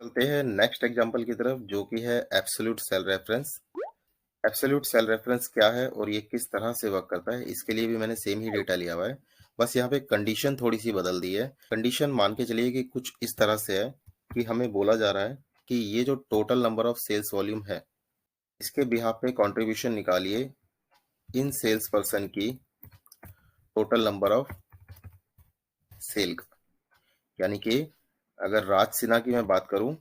चलते हैं next example की तरफ जो कि है absolute cell reference. Absolute cell reference क्या है और ये किस तरह से वर्क करता है, इसके लिए भी मैंने सेम ही डेटा लिया हुआ है। बस यहाँ पे कंडीशन थोड़ी सी बदल दी है। कंडीशन मान के चलिए कि कुछ इस तरह से है कि हमें बोला जा रहा है कि ये जो total number of sales volume है, इसके बिहाफ पे कंट्रीब्यूशन निकालिए इन सेल्स पर्सन की टोटल नंबर ऑफ सेल का। यानी कि अगर राज सिन्हा की मैं बात करूं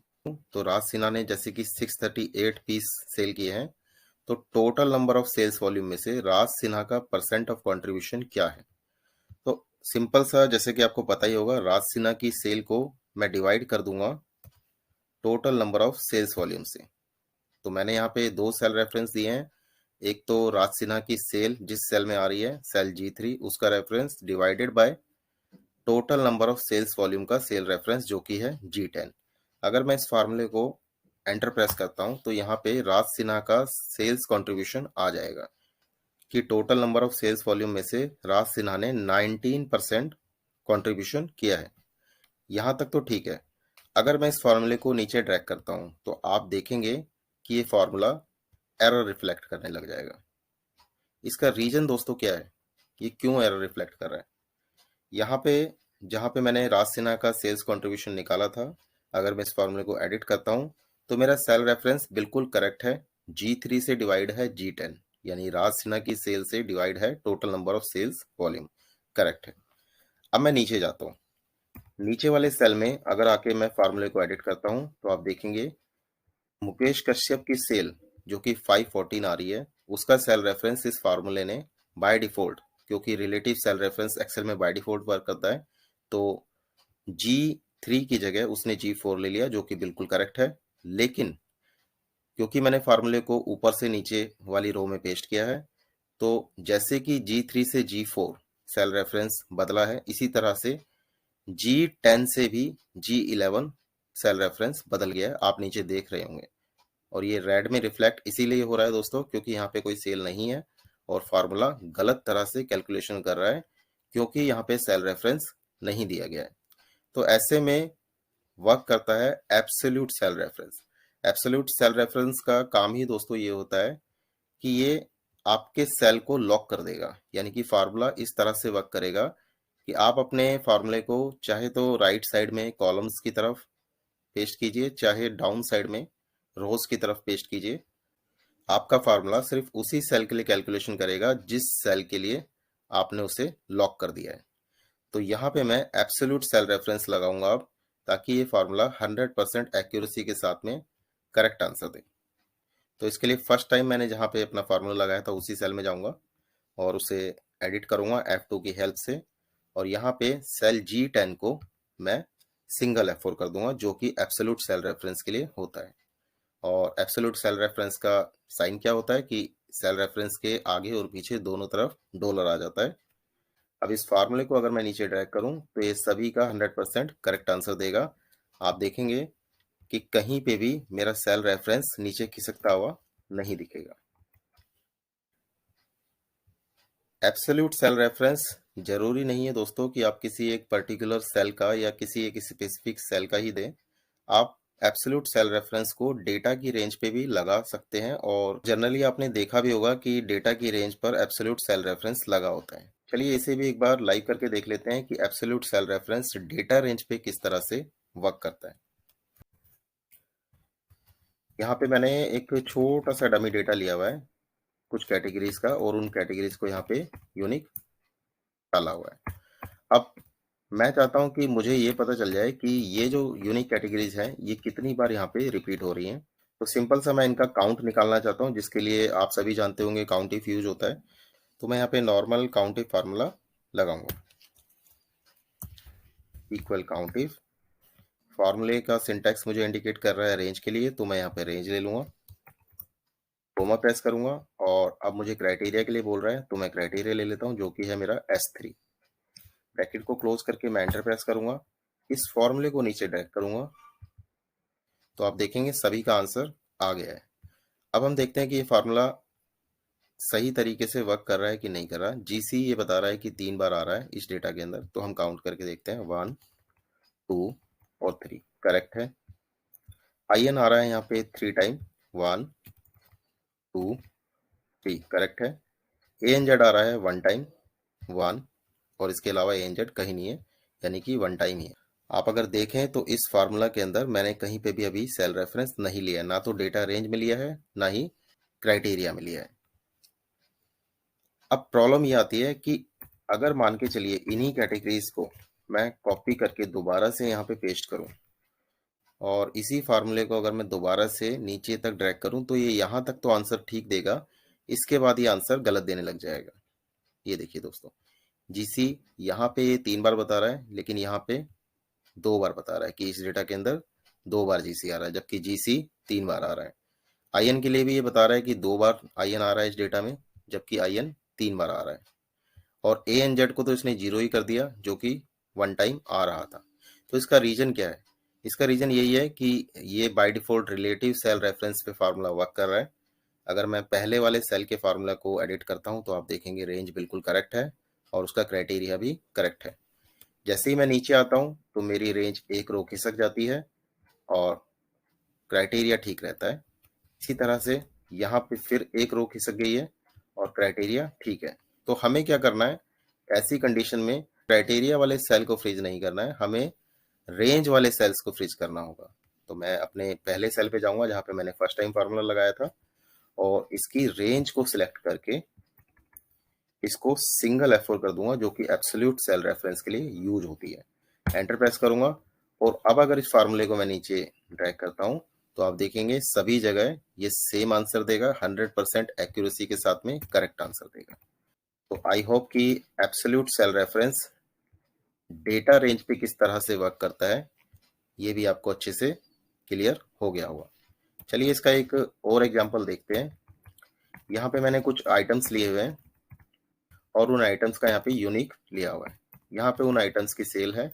तो राज सिन्हा ने जैसे कि 638 पीस सेल किए हैं, तो total number of sales volume में से राज सिन्हा का परसेंट ऑफ कंट्रीब्यूशन क्या है। तो सिंपल सा, जैसे कि आपको पता ही होगा, राज सिन्हा की सेल को मैं डिवाइड कर दूंगा total number of sales volume से। तो मैंने यहाँ पे दो सेल रेफरेंस दिए हैं। एक तो राज सिन्हा की सेल जिस सेल में आ रही है, सेल G3, उसका reference divided by total number of sales volume का सेल रेफरेंस जो कि है G10। अगर मैं इस फार्मूले को एंटर प्रेस करता हूं तो यहाँ पे राज सिन्हा का सेल्स कंट्रीब्यूशन आ जाएगा कि total number of sales volume में से राज सिन्हा ने 19% कंट्रीब्यूशन किया है। यहां तक तो ठीक है। अगर मैं इस फार्मूले को नीचे ड्रैग करता हूं तो आप देखेंगे कि ये फार्मूला एरर रिफ्लेक्ट करने लग जाएगा। इसका रीजन दोस्तों क्या है, ये क्यों एरर रिफ्लेक्ट कर रहा है? यहाँ पे जहाँ पे मैंने राज सिन्हा का सेल्स कंट्रीब्यूशन निकाला था, अगर मैं इस फार्मूले को एडिट करता हूँ तो मेरा सेल रेफरेंस बिल्कुल करेक्ट है। G3 से डिवाइड है G10, यानी राज सिन्हा की सेल से डिवाइड है total number of sales volume, correct है। अब मैं नीचे जाता हूँ। नीचे वाले सेल में अगर आके मैं फार्मूले को एडिट करता हूँ तो आप देखेंगे मुकेश कश्यप की सेल जो कि 514 आ रही है, उसका सेल रेफरेंस इस फार्मूले ने बाय डिफॉल्ट, क्योंकि रिलेटिव सेल रेफरेंस एक्सेल में बाय डिफॉल्ट वर्क करता है, तो G3 की जगह उसने G4 ले लिया, जो कि बिल्कुल करेक्ट है। लेकिन क्योंकि मैंने फार्मूले को ऊपर से नीचे वाली रो में पेस्ट किया है, तो जैसे कि G3 से G4 सेल रेफरेंस बदला है, इसी तरह से G10 से भी G11 सेल रेफरेंस बदल गया है, आप नीचे देख रहे होंगे। और ये रेड में रिफ्लेक्ट इसीलिए हो रहा है दोस्तों, क्योंकि यहाँ पे कोई सेल नहीं है और फार्मूला गलत तरह से कैलकुलेशन कर रहा है, क्योंकि यहाँ पे सेल रेफरेंस नहीं दिया गया है। तो ऐसे में वर्क करता है absolute cell reference. Absolute cell reference का काम ही दोस्तों ये होता है कि ये आपके सेल को लॉक कर देगा। यानी कि फार्मूला इस तरह से वर्क करेगा कि आप अपने फार्मूले को चाहे तो राइट साइड में कॉलम्स की तरफ पेस्ट कीजिए, चाहे डाउन साइड में रोज की तरफ पेस्ट कीजिए, आपका फार्मूला सिर्फ उसी सेल के लिए कैलकुलेशन करेगा जिस सेल के लिए आपने उसे लॉक कर दिया है। तो यहाँ पे मैं एब्सोल्यूट सेल रेफरेंस लगाऊंगा अब, ताकि ये फार्मूला 100% एक्यूरेसी के साथ में करेक्ट आंसर दे। तो इसके लिए फर्स्ट टाइम मैंने जहाँ पे अपना फार्मूला लगाया था उसी सेल में जाऊंगा और उसे एडिट करूंगा F2 की हेल्प से, और यहाँ पे सेल G10 को मैं सिंगल F4 कर दूंगा, जो कि एब्सोल्यूट सेल रेफरेंस के लिए होता है। और एब्सोल्यूट सेल रेफरेंस का साइन क्या होता है कि सेल रेफरेंस के आगे और पीछे दोनों तरफ डॉलर आ जाता है। अब इस फार्मूले को अगर मैं नीचे ड्रैग करूं तो ये सभी का 100% करेक्ट आंसर देगा। आप देखेंगे कि कहीं पे भी मेरा सेल रेफरेंस नीचे खिसकता हुआ नहीं दिखेगा। एब्सोल्यूट सेल रेफरेंस जरूरी नहीं है दोस्तों कि आप किसी एक पर्टिकुलर सेल का या किसी एक स्पेसिफिक सेल का ही दें। आप एब्सोल्यूट सेल रेफरेंस को डेटा की रेंज पे भी लगा सकते हैं, और जनरली आपने देखा भी होगा कि डेटा की रेंज पर एब्सोल्यूट सेल रेफरेंस लगा होता है। चलिए इसे भी एक बार लाइव करके देख लेते हैं कि absolute cell reference data range पे किस तरह से वर्क करता है। यहाँ पे मैंने एक छोटा सा डमी डेटा लिया हुआ है कुछ कैटेगरीज का, और उन कैटेगरीज को यहाँ पे यूनिक डाला हुआ है। अब मैं चाहता हूं कि मुझे ये पता चल जाए कि ये जो यूनिक कैटेगरीज हैं ये कितनी बार यहाँ पे रिपीट हो रही हैं। तो सिंपल सा मैं इनका काउंट निकालना चाहता हूँ, जिसके लिए आप सभी जानते होंगे काउंट इफ यूज होता है। तो मैं यहाँ पे नॉर्मल काउंट इफ फार्मूला लगाऊंगा, इक्वल काउंट इफ। फार्मूले का सिंटैक्स मुझे इंडिकेट कर रहा है रेंज के लिए, तो मैं यहाँ पे रेंज ले लूंगा, कोमा प्रेस करूंगा, और अब मुझे क्राइटेरिया के लिए बोल रहा है तो मैं क्राइटेरिया ले लेता हूँ जो कि है मेरा S3। ब्रैकेट को क्लोज करके मैं एंटर प्रेस करूंगा, इस फॉर्मूले को नीचे ड्रैग करूंगा, तो आप देखेंगे सभी का आंसर आ गया है। अब हम देखते हैं कि ये फार्मूला सही तरीके से वर्क कर रहा है कि नहीं कर रहा। जीसी ये बता रहा है कि 3 बार आ रहा है इस डेटा के अंदर, तो हम काउंट करके देखते हैं 1 2 और 3, करेक्ट है। IN आ रहा है यहाँ पे 3 टाइम, 1 2 3 करेक्ट है। ANZ आ रहा है 1 टाइम, 1, और इसके अलावा ANZ कहीं नहीं है, यानी कि 1 टाइम ही है। आप अगर देखें तो इस फार्मूला के अंदर मैंने कहीं पे भी अभी सेल रेफरेंस नहीं लिया है, ना तो डेटा रेंज में लिया है, ना ही क्राइटेरिया में लिया है। अब प्रॉब्लम ये आती है कि अगर मान के चलिए इन्हीं कैटेगरीज को मैं कॉपी करके दोबारा से यहाँ पे पेस्ट करूँ और इसी फार्मूले को अगर मैं दोबारा से नीचे तक ड्रैग करूँ तो ये यहाँ तक तो आंसर ठीक देगा, इसके बाद ये आंसर गलत देने लग जाएगा। ये देखिए दोस्तों, GC यहाँ पे ये 3 बार बता रहा है, लेकिन यहाँ पे 2 बार बता रहा है कि इस डेटा के अंदर 2 बार GC आ रहा है, जबकि GC 3 बार आ रहा है। IN के लिए भी ये बता रहा है कि 2 बार IN आ रहा है इस डेटा में, जबकि IN 3 बार आ रहा है। और ANZ को तो इसने 0 ही कर दिया, जो कि 1 टाइम आ रहा था। तो इसका रीजन क्या है? इसका रीजन यही है कि ये by default relative cell reference पे फार्मूला वर्क कर रहा है। अगर मैं पहले वाले सेल के फार्मूला को एडिट करता हूं तो आप देखेंगे रेंज बिल्कुल करेक्ट है और उसका क्राइटेरिया भी करेक्ट है। जैसे ही मैं नीचे आता हूं तो मेरी रेंज एक रो खिसक जाती है और क्राइटेरिया ठीक रहता है। इसी तरह से यहाँ पे फिर एक रो खिसक गई है और क्राइटेरिया ठीक है। तो हमें क्या करना है, ऐसी कंडीशन में क्राइटेरिया वाले सेल को फ्रीज नहीं करना है, हमें रेंज वाले सेल्स को फ्रीज करना होगा। तो मैं अपने पहले सेल पे जाऊंगा जहां पे मैंने फर्स्ट टाइम फार्मूला लगाया था, और इसकी रेंज को सिलेक्ट करके इसको सिंगल F4 कर दूंगा, जो कि एब्सोल्यूट सेल रेफरेंस के लिए यूज होती है। एंटर प्रेस करूंगा और अब अगर इस फार्मूले को मैं नीचे ड्रैग करता हूं तो आप देखेंगे सभी जगह ये सेम आंसर देगा, 100% एक्यूरेसी के साथ में करेक्ट आंसर देगा। तो आई होप कि absolute cell reference data range पे किस तरह से वर्क करता है ये भी आपको अच्छे से क्लियर हो गया होगा। चलिए इसका एक और एग्जांपल देखते हैं। यहाँ पे मैंने कुछ आइटम्स लिए हुए हैं और उन आइटम्स का यहाँ पे यूनिक लिया हुआ है। यहाँ पे उन आइटम्स की सेल है।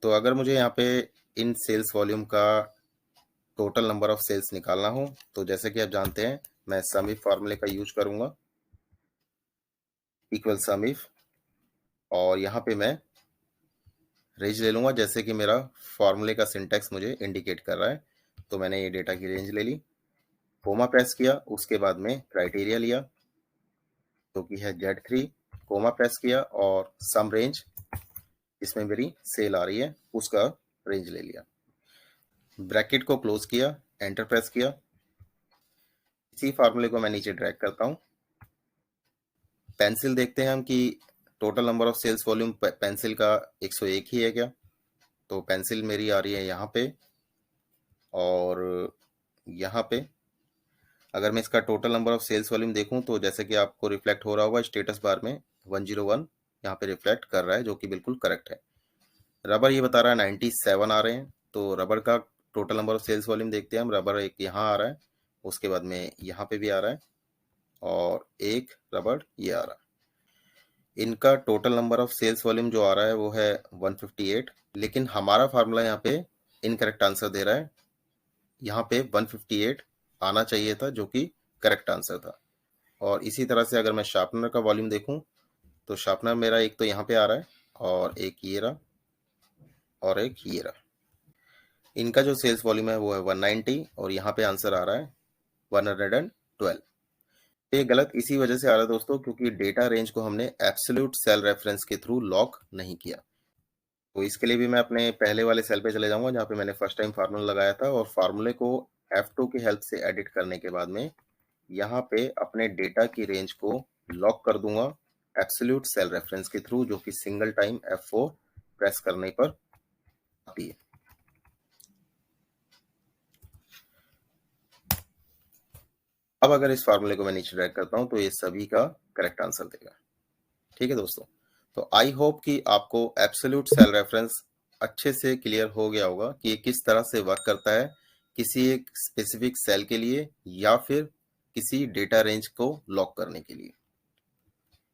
तो अगर मुझे यहाँ पे इन सेल्स वॉल्यूम का टोटल नंबर ऑफ सेल्स निकालना हो तो जैसे कि आप जानते हैं मैं सम इफ फार्मूले का यूज करूंगा, इक्वल सम इफ, और यहाँ पे मैं रेंज ले लूंगा जैसे कि मेरा फार्मूले का सिंटैक्स मुझे इंडिकेट कर रहा है। तो मैंने ये डेटा की रेंज ले ली, कोमा प्रेस किया, उसके बाद में क्राइटेरिया लिया जो कि है Z3, कोमा प्रेस किया और सम रेंज इसमें मेरी सेल आ रही है उसका रेंज ले लिया, ब्रैकेट को क्लोज किया, एंटर प्रेस किया। इसी फार्मूले को मैं नीचे ड्रैग करता हूं। पेंसिल देखते हैं हम कि total number of sales volume pencil का 101 ही है क्या। तो पेंसिल मेरी आ रही है यहाँ पे, और यहाँ पे अगर मैं इसका total number of sales volume देखूं तो जैसे कि आपको रिफ्लेक्ट हो रहा होगा स्टेटस बार में 101 यहाँ पे रिफ्लेक्ट कर रहा है, जो कि बिल्कुल करेक्ट है। रबर ये बता रहा है 97 आ रहे हैं। तो रबर का total number of sales volume देखते हैं हम। रबर एक यहाँ आ रहा है, उसके बाद में यहाँ पे भी आ रहा है, और एक रबर ये आ रहा है। इनका total number of sales volume जो आ रहा है वो है 158, लेकिन हमारा फार्मूला यहाँ पे इनकरेक्ट आंसर दे रहा है। यहाँ पे 158 आना चाहिए था, जो कि करेक्ट आंसर था। और इसी तरह से अगर मैं शार्पनर का वॉल्यूम देखूं तो शार्पनर मेरा एक तो यहाँ पे आ रहा है, और एक ये रहा, और एक ये रहा। इनका जो सेल्स वॉल्यूम है वो है 190, और यहाँ पे आंसर आ रहा है 112। ये गलत इसी वजह से आ रहा है दोस्तों, क्योंकि डेटा रेंज को हमने एब्सोल्यूट सेल रेफरेंस के थ्रू लॉक नहीं किया। तो इसके लिए भी मैं अपने पहले वाले सेल पे चले जाऊंगा जहाँ पे मैंने फर्स्ट टाइम फार्मूला लगाया था, और फार्मूले को F2 की हेल्प से एडिट करने के बाद में यहाँ पे अपने डेटा की रेंज को लॉक कर दूंगा एब्सोल्यूट सेल रेफरेंस के थ्रू, जो कि सिंगल टाइम F4 प्रेस करने पर आती है। अब अगर इस फार्मूले को मैं नीचे ड्रैग करता हूं तो ये सभी का करेक्ट आंसर देगा। ठीक है दोस्तों, तो आई होप कि आपको एब्सोल्यूट सेल रेफरेंस अच्छे से क्लियर हो गया होगा कि ये किस तरह से वर्क करता है किसी एक स्पेसिफिक सेल के लिए या फिर किसी डेटा रेंज को लॉक करने के लिए।